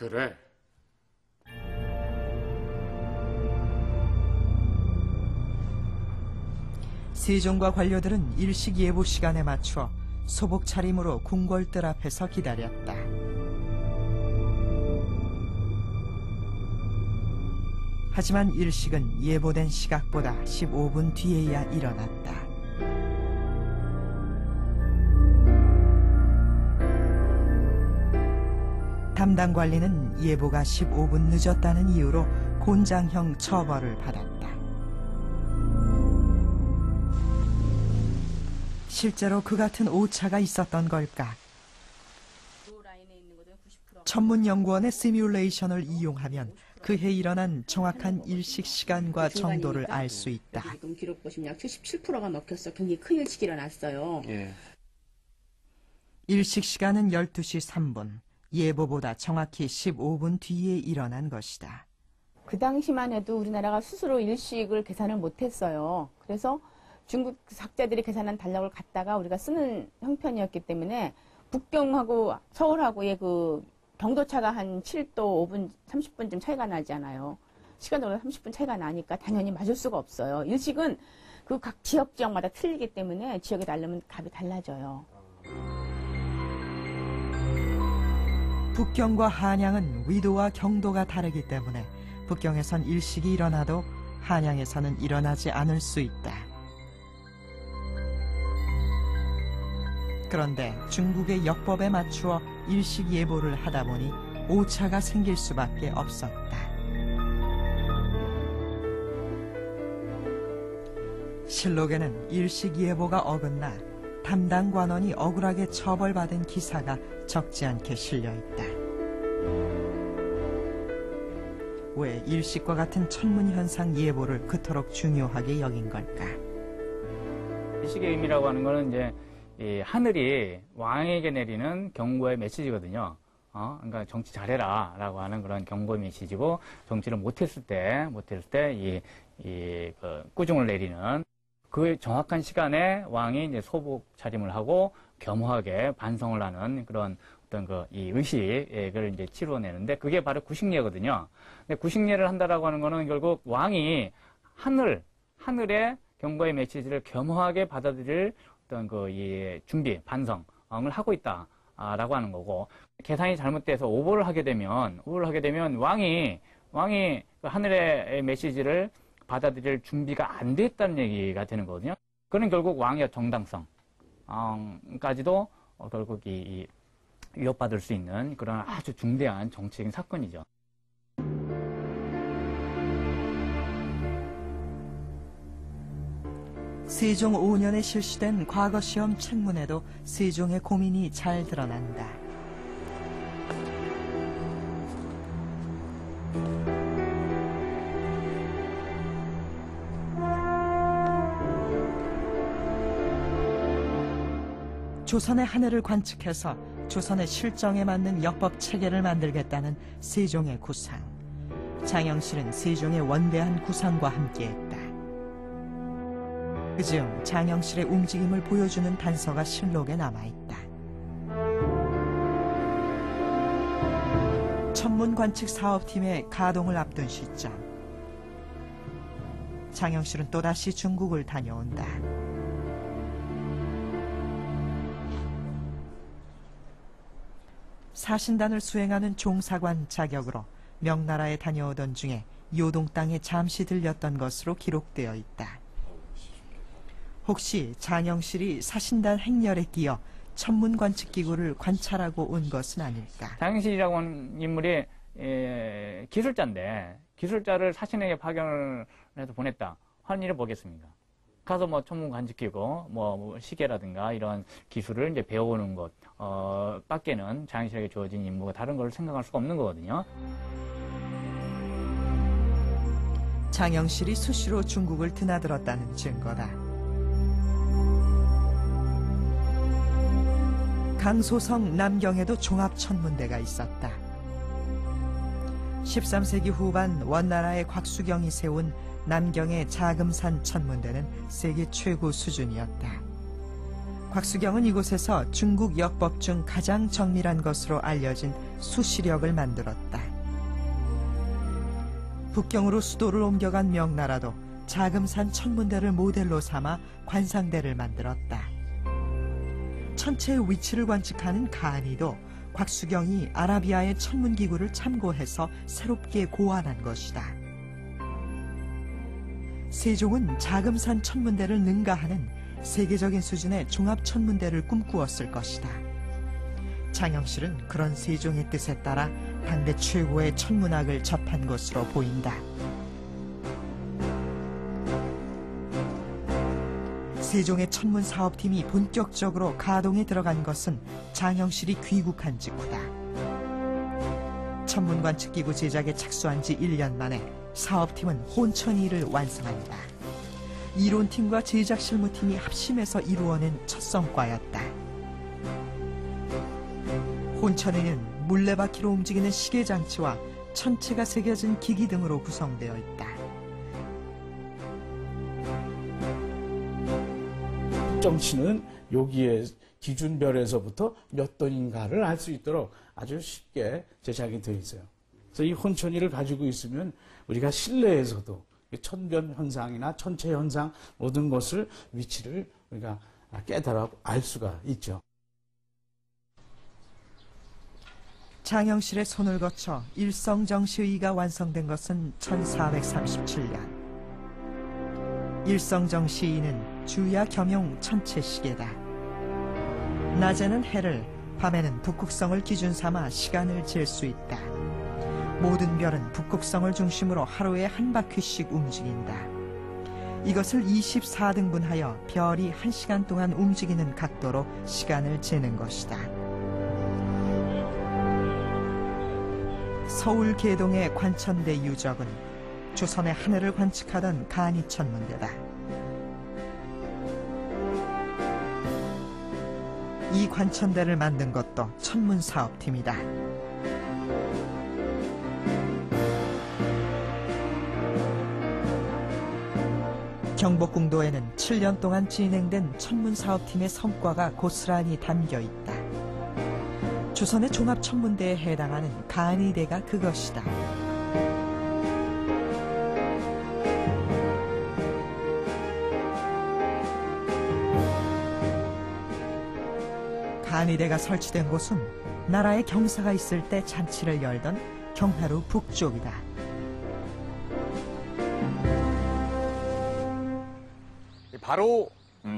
그래. 세종과 관료들은 일식 예보 시간에 맞추어 소복 차림으로 궁궐뜰 앞에서 기다렸다. 하지만 일식은 예보된 시각보다 15분 뒤에야 일어났다. 담당 관리는 예보가 15분 늦었다는 이유로 곤장형 처벌을 받았다. 실제로 그 같은 오차가 있었던 걸까? 천문연구원의 시뮬레이션을 이용하면 그해 일어난 정확한 일식 시간과 정도를 알 수 있다. 지금 기록 보시면 약 77%가 먹혔어. 굉장히 큰 일식이 일어났어요. 예. 일식 시간은 12시 3분, 예보보다 정확히 15분 뒤에 일어난 것이다. 그 당시만 해도 우리나라가 스스로 일식을 계산을 못했어요. 그래서 중국 학자들이 계산한 달력을 갖다가 우리가 쓰는 형편이었기 때문에 북경하고 서울하고의 그 경도차가 한 7도 5분, 30분쯤 차이가 나잖아요. 시간적으로 30분 차이가 나니까 당연히 맞을 수가 없어요. 일식은 그 각 지역마다 틀리기 때문에 지역에 따르면 값이 달라져요. 북경과 한양은 위도와 경도가 다르기 때문에 북경에선 일식이 일어나도 한양에서는 일어나지 않을 수 있다. 그런데 중국의 역법에 맞추어 일식 예보를 하다 보니 오차가 생길 수밖에 없었다. 실록에는 일식 예보가 어긋나 담당 관원이 억울하게 처벌받은 기사가 적지 않게 실려있다. 왜 일식과 같은 천문현상 예보를 그토록 중요하게 여긴 걸까? 일식의 의미라고 하는 거는 이제 이 하늘이 왕에게 내리는 경고의 메시지거든요. 그러니까 정치 잘해라 라고 하는 그런 경고 메시지고, 정치를 못했을 때 그 꾸중을 내리는 그 정확한 시간에 왕이 이제 소복 차림을 하고 겸허하게 반성을 하는 그런 어떤 이 의식을 이제 치러내는데, 그게 바로 구식례거든요. 근데 구식례를 한다라고 하는 거는 결국 왕이 하늘의 경고의 메시지를 겸허하게 받아들일 어떤 이 준비, 반성을 하고 있다라고 하는 거고, 계산이 잘못돼서 오보를 하게 되면 왕이 그 하늘의 메시지를 받아들일 준비가 안 됐다는 얘기가 되는 거거든요. 그는 결국 왕의 정당성까지도 결국 이 위협받을 수 있는 그런 아주 중대한 정치적인 사건이죠. 세종 5년에 실시된 과거시험 책문에도 세종의 고민이 잘 드러난다. 조선의 하늘을 관측해서 조선의 실정에 맞는 역법 체계를 만들겠다는 세종의 구상. 장영실은 세종의 원대한 구상과 함께했다. 그중 장영실의 움직임을 보여주는 단서가 실록에 남아있다. 천문관측 사업팀의 가동을 앞둔 시점, 장영실은 또다시 중국을 다녀온다. 사신단을 수행하는 종사관 자격으로 명나라에 다녀오던 중에 요동 땅에 잠시 들렸던 것으로 기록되어 있다. 혹시 장영실이 사신단 행렬에 끼어 천문관측기구를 관찰하고 온 것은 아닐까? 장영실이라고 하는 인물이 기술자인데, 기술자를 사신에게 파견을 해서 보냈다 하는 일을 보겠습니까? 가서 천문관측기구, 시계라든가 이런 기술을 이제 배워오는 것 밖에는 장영실에게 주어진 임무가 다른 걸 생각할 수가 없는 거거든요. 장영실이 수시로 중국을 드나들었다는 증거다. 강소성 남경에도 종합천문대가 있었다. 13세기 후반 원나라의 곽수경이 세운 남경의 자금산 천문대는 세계 최고 수준이었다. 곽수경은 이곳에서 중국 역법 중 가장 정밀한 것으로 알려진 수시력을 만들었다. 북경으로 수도를 옮겨간 명나라도 자금산 천문대를 모델로 삼아 관상대를 만들었다. 천체의 위치를 관측하는 가니도 곽수경이 아라비아의 천문기구를 참고해서 새롭게 고안한 것이다. 세종은 자금산 천문대를 능가하는 세계적인 수준의 종합천문대를 꿈꾸었을 것이다. 장영실은 그런 세종의 뜻에 따라 당대 최고의 천문학을 접한 것으로 보인다. 세종의 천문사업팀이 본격적으로 가동에 들어간 것은 장영실이 귀국한 직후다. 천문관측기구 제작에 착수한 지 1년 만에 사업팀은 혼천이를 완성한다. 이론팀과 제작실무팀이 합심해서 이루어낸 첫 성과였다. 혼천이는 물레바퀴로 움직이는 시계장치와 천체가 새겨진 기기 등으로 구성되어 있다. 정치는 여기에 기준별에서부터 몇 돈인가를 알 수 있도록 아주 쉽게 제작이 되어 있어요. 그래서 이 혼천이를 가지고 있으면 우리가 실내에서도 천변 현상이나 천체 현상 모든 것을 위치를 우리가 깨달아 알 수가 있죠. 장영실의 손을 거쳐 일성정시의가 완성된 것은 1437년. 일성정시의는 주야 겸용 천체시계다. 낮에는 해를, 밤에는 북극성을 기준 삼아 시간을 잴 수 있다. 모든 별은 북극성을 중심으로 하루에 한 바퀴씩 움직인다. 이것을 24등분하여 별이 1시간 동안 움직이는 각도로 시간을 재는 것이다. 서울 계동의 관천대 유적은 조선의 하늘을 관측하던 간이천문대다. 이 관천대를 만든 것도 천문사업팀이다. 경복궁도에는 7년 동안 진행된 천문사업팀의 성과가 고스란히 담겨 있다. 조선의 종합천문대에 해당하는 간이대가 그것이다. 간이대가 설치된 곳은 나라의 경사가 있을 때 잔치를 열던 경회로 북쪽이다. 바로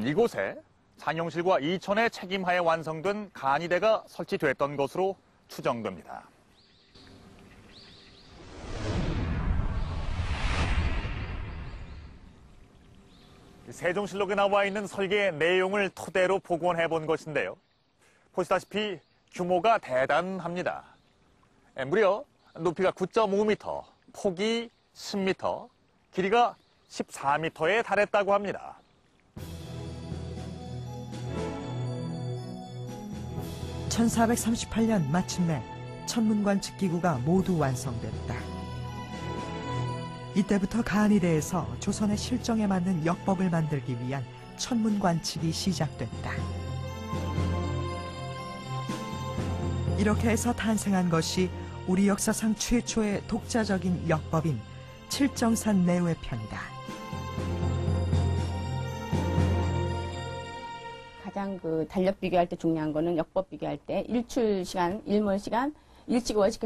이곳에 장영실과 이천의 책임하에 완성된 간이대가 설치됐던 것으로 추정됩니다. 세종실록에 나와 있는 설계 내용을 토대로 복원해 본 것인데요. 보시다시피 규모가 대단합니다. 무려 높이가 9.5m, 폭이 10m, 길이가 14m에 달했다고 합니다. (1438년) 마침내 천문관측기구가 모두 완성됐다. 이때부터 간이대에서 조선의 실정에 맞는 역법을 만들기 위한 천문관측이 시작됐다. 이렇게 해서 탄생한 것이 우리 역사상 최초의 독자적인 역법인 칠정산 내외편이다. 가장 달력 비교할 때 중요한 거는 역법 비교할 때 일출 시간, 일몰 시간, 일찍 월식